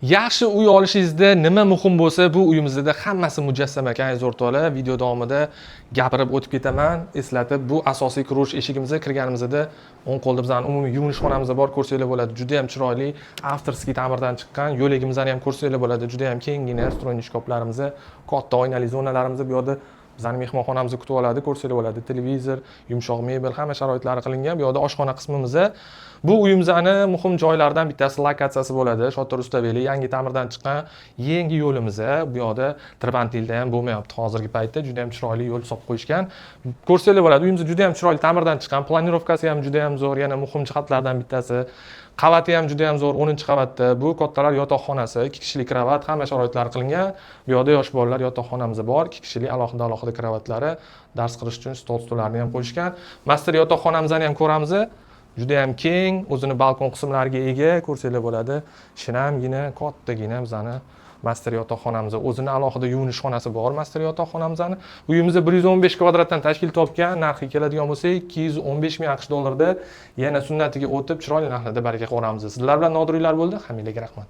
Yaxshi uy olishingizda nima muhim bo'lsa, bu uyimizda hammasi mujassam ekan aziz o'rtoqlar. Video davomida gapirib o'tib ketaman, eslatib, bu asosiy kirush eshigimizga kirganimizda o'ng qo'lda bizning umumiy yuvinish xonamizda bor, ko'rsanglar bo'ladi. Juda ham chiroyli, avtorskiy ta'mirdan chiqqan. Yo'ligimizni ham ko'rsanglar bo'ladi. Juda ham kenggina stroyniy shkaflarimiz, katta oynali zonalarimiz bu yerda bizning mehmonxonamizni kutib oladi, ko'rsanglar bo'ladi. Televizor, yumshoq mebel, hamma sharoitlari qilingan. Bu yerda oshxona qismimizda bu uyimizning muhim joylaridan bittasi lokatsiyasi bo'ladi. Shottar Ustaveli yangi ta'mirdan chiqqan yangi yo'limiz. Bu yerda Trabanttilda ham bo'lmayapti hozirgi paytda. Juda ham chiroyli yo'l solib qo'yishgan. Ko'rsanglar bo'ladi. Uyimiz juda ham chiroyli ta'mirdan chiqqan. Planirovkasi ham juda ham zo'r. Yana muhim jihatlardan bittasi. Qavati ham juda ham zo'r, 10-qavatda. Bu kattalar yotoqxonasi, 2 kishilik kravat, hamma sharoitlar qilingan. Bu yerda yosh bolalar yotoqxonamiz bor, 2 kishilik alohida kravatlari, dars qilish uchun stol-stullarni ham qo'yishgan. Master yotoqxonamizni ham ko'ramiz. Juda ham keng, o'zini balkon qismlariga ega, ko'rsanglar bo'ladi. Shinamgina, kattagina bizani master yotoqxonamiz, o'zini alohida yuvinish xonasi bor master yotoqxonamizni. Uyimizda 115 kvadratdan tashkil topgan, narxi keladigan bo'lsa 215 ming AQSh dollarda yana sunnatiga o'tib chiroyli narxlarda baraka ko'ramiz. Sizlar bilan Nodir uylar bo'ldi. Hammaga rahmat.